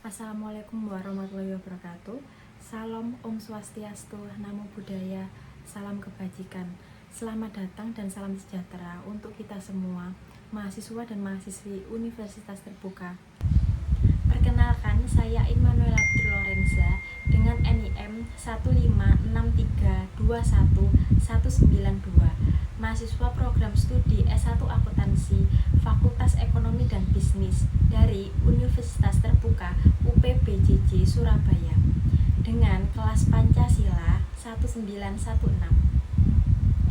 Assalamualaikum warahmatullahi wabarakatuh. Salam Om Swastiastu, Namo Buddhaya, salam kebajikan. Selamat datang dan salam sejahtera untuk kita semua, mahasiswa dan mahasiswi Universitas Terbuka. Perkenalkan, saya Immanuel Abdul Lorenza dengan NIM 156321192, mahasiswa program studi S1 Akuntansi Fakultas Ekonomi dan Bisnis dari Universitas Terbuka UPBJJ Surabaya dengan kelas Pancasila 1916.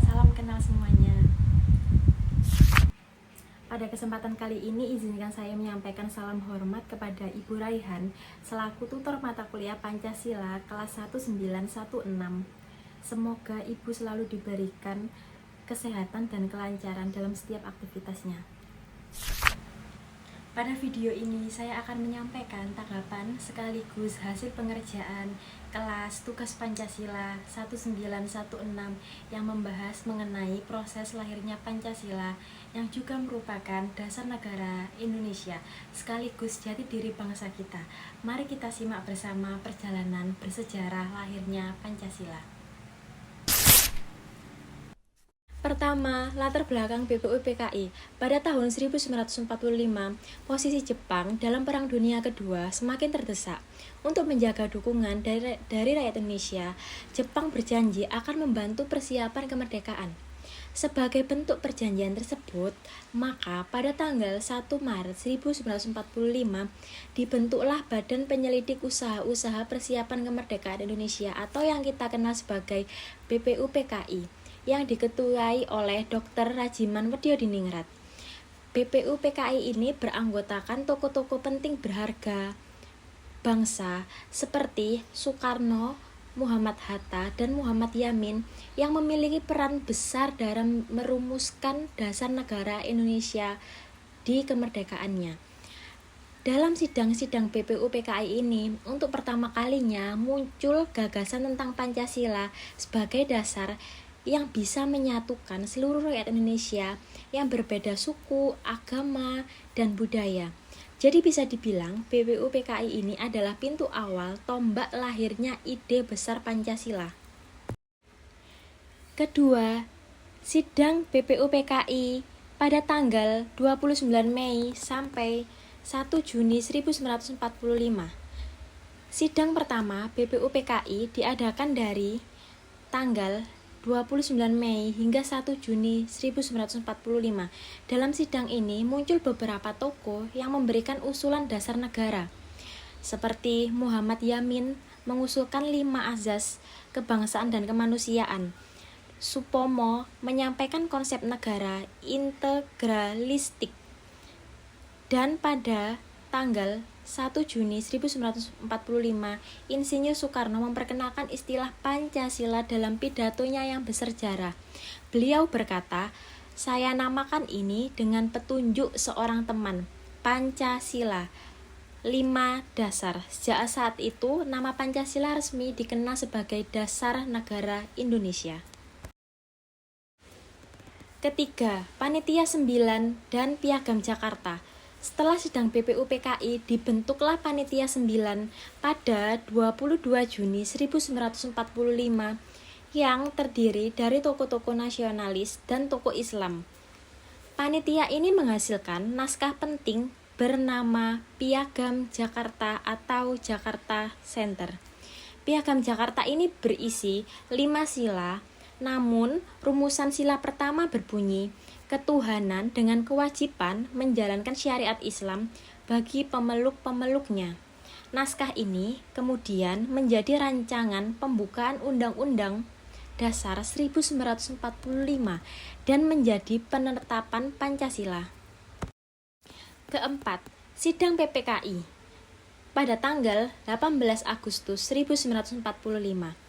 Salam kenal semuanya. Pada kesempatan kali ini izinkan saya menyampaikan salam hormat kepada Ibu Raihan selaku tutor mata kuliah Pancasila kelas 1916. Semoga Ibu selalu diberikan kesehatan dan kelancaran dalam setiap aktivitasnya. Pada video ini saya akan menyampaikan tanggapan sekaligus hasil pengerjaan kelas tugas Pancasila 1916 yang membahas mengenai proses lahirnya Pancasila yang juga merupakan dasar negara Indonesia sekaligus jati diri bangsa kita. Mari kita simak bersama perjalanan bersejarah lahirnya Pancasila. Pertama, latar belakang BPUPKI. Pada tahun 1945, posisi Jepang dalam Perang Dunia Kedua semakin terdesak. Untuk menjaga dukungan dari rakyat Indonesia, Jepang berjanji akan membantu persiapan kemerdekaan. Sebagai bentuk perjanjian tersebut, maka pada tanggal 1 Maret 1945 dibentuklah Badan Penyelidik Usaha-Usaha Persiapan Kemerdekaan Indonesia atau yang kita kenal sebagai BPUPKI, yang diketuai oleh Dr. Rajiman Wedyodiningrat. BPUPKI ini beranggotakan tokoh-tokoh penting berharga bangsa seperti Soekarno, Muhammad Hatta, dan Muhammad Yamin yang memiliki peran besar dalam merumuskan dasar negara Indonesia di kemerdekaannya. Dalam sidang-sidang BPUPKI ini, untuk pertama kalinya muncul gagasan tentang Pancasila sebagai dasar yang bisa menyatukan seluruh rakyat Indonesia yang berbeda suku, agama, dan budaya. Jadi bisa dibilang BPUPKI ini adalah pintu awal tombak lahirnya ide besar Pancasila. Kedua, sidang BPUPKI pada tanggal 29 Mei sampai 1 Juni 1945. Sidang pertama BPUPKI diadakan dari tanggal 29 Mei hingga 1 Juni 1945. Dalam sidang ini muncul beberapa tokoh yang memberikan usulan dasar negara. Seperti Muhammad Yamin mengusulkan 5 azas kebangsaan dan kemanusiaan. Supomo menyampaikan konsep negara integralistik. Dan pada tanggal 1 Juni 1945, Insinyur Soekarno memperkenalkan istilah Pancasila dalam pidatonya yang bersejarah. Beliau berkata, "Saya namakan ini dengan petunjuk seorang teman, Pancasila, 5 dasar." Sejak saat itu, nama Pancasila resmi dikenal sebagai dasar negara Indonesia. Ketiga, Panitia 9 dan Piagam Jakarta. Setelah sidang BPUPKI, dibentuklah Panitia 9 pada 22 Juni 1945 yang terdiri dari tokoh-tokoh nasionalis dan tokoh Islam. Panitia ini menghasilkan naskah penting bernama Piagam Jakarta atau Jakarta Center. Piagam Jakarta ini berisi 5 sila, namun rumusan sila pertama berbunyi, ketuhanan dengan kewajiban menjalankan syariat Islam bagi pemeluk-pemeluknya. Naskah ini kemudian menjadi rancangan pembukaan Undang-Undang Dasar 1945 dan menjadi penetapan Pancasila. Keempat, sidang PPKI pada tanggal 18 Agustus 1945.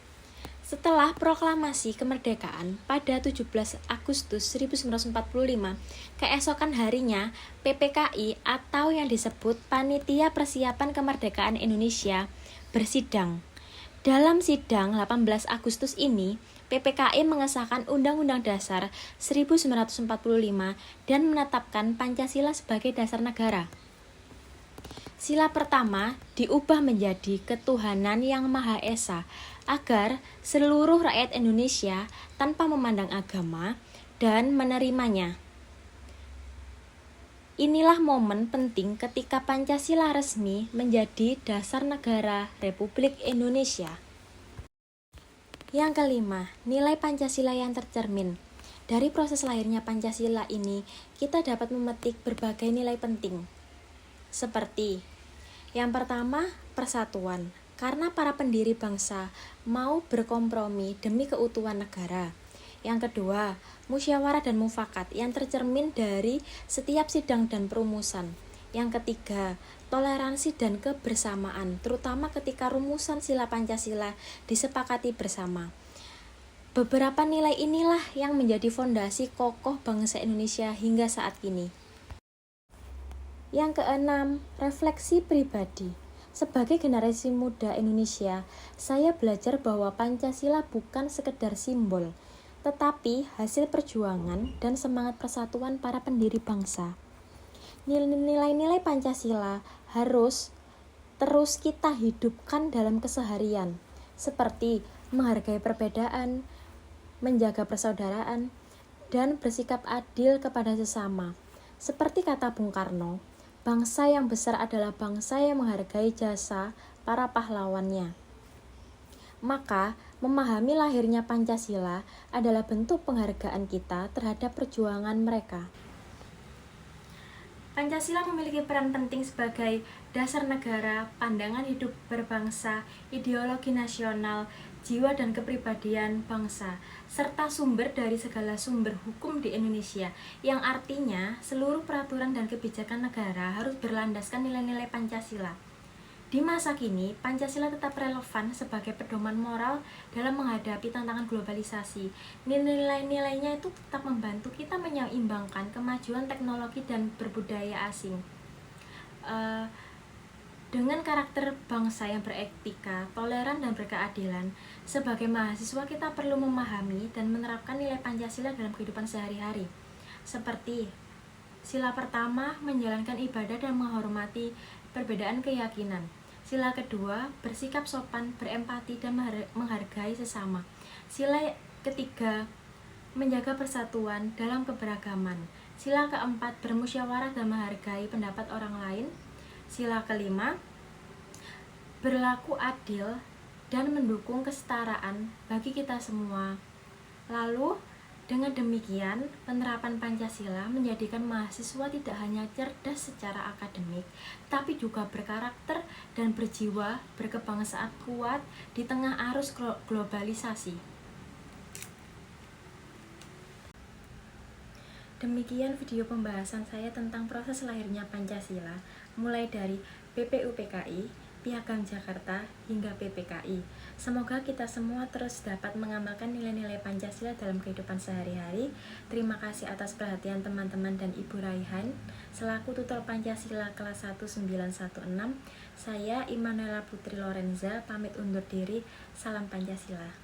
Setelah proklamasi kemerdekaan pada 17 Agustus 1945, keesokan harinya PPKI atau yang disebut Panitia Persiapan Kemerdekaan Indonesia bersidang. Dalam sidang 18 Agustus ini, PPKI mengesahkan Undang-Undang Dasar 1945 dan menetapkan Pancasila sebagai dasar negara. Sila pertama diubah menjadi ketuhanan yang Maha Esa agar seluruh rakyat Indonesia tanpa memandang agama dan menerimanya. Inilah momen penting ketika Pancasila resmi menjadi dasar negara Republik Indonesia. Yang kelima, nilai Pancasila yang tercermin. Dari proses lahirnya Pancasila ini, kita dapat memetik berbagai nilai penting. Seperti yang pertama, persatuan. Karena para pendiri bangsa mau berkompromi demi keutuhan negara. Yang kedua, musyawarah dan mufakat yang tercermin dari setiap sidang dan perumusan. Yang ketiga, toleransi dan kebersamaan, terutama ketika rumusan sila Pancasila disepakati bersama. Beberapa nilai inilah yang menjadi fondasi kokoh bangsa Indonesia hingga saat ini. Yang keenam, refleksi pribadi. Sebagai generasi muda Indonesia, saya belajar bahwa Pancasila bukan sekedar simbol, tetapi hasil perjuangan dan semangat persatuan para pendiri bangsa. Nilai-nilai Pancasila harus terus kita hidupkan dalam keseharian, seperti menghargai perbedaan, menjaga persaudaraan, dan bersikap adil kepada sesama. Seperti kata Bung Karno, bangsa yang besar adalah bangsa yang menghargai jasa para pahlawannya. Maka, memahami lahirnya Pancasila adalah bentuk penghargaan kita terhadap perjuangan mereka. Pancasila memiliki peran penting sebagai dasar negara, pandangan hidup berbangsa, ideologi nasional, jiwa dan kepribadian bangsa, serta sumber dari segala sumber hukum di Indonesia, yang artinya seluruh peraturan dan kebijakan negara harus berlandaskan nilai-nilai Pancasila. Di masa kini, Pancasila tetap relevan sebagai pedoman moral dalam menghadapi tantangan globalisasi. Nilai-nilainya itu tetap membantu kita menyeimbangkan kemajuan teknologi dan berbudaya asing. Dengan karakter bangsa yang beretika, toleran dan berkeadilan, sebagai mahasiswa kita perlu memahami dan menerapkan nilai Pancasila dalam kehidupan sehari-hari. Seperti sila pertama, menjalankan ibadah dan menghormati perbedaan keyakinan. Sila kedua, bersikap sopan, berempati, dan menghargai sesama. Sila ketiga, menjaga persatuan dalam keberagaman. Sila keempat, bermusyawarah dan menghargai pendapat orang lain. Sila kelima, berlaku adil dan mendukung kesetaraan bagi kita semua. Lalu, dengan demikian, penerapan Pancasila menjadikan mahasiswa tidak hanya cerdas secara akademik, tapi juga berkarakter dan berjiwa berkebangsaan kuat di tengah arus globalisasi. Demikian video pembahasan saya tentang proses lahirnya Pancasila, mulai dari BPUPKI, Piagam Jakarta, hingga PPKI. Semoga kita semua terus dapat mengamalkan nilai-nilai Pancasila dalam kehidupan sehari-hari. Terima kasih atas perhatian teman-teman dan Ibu Raihan. Selaku tutor Pancasila kelas 1916, saya Immanuela Putri Lorenza pamit undur diri. Salam Pancasila.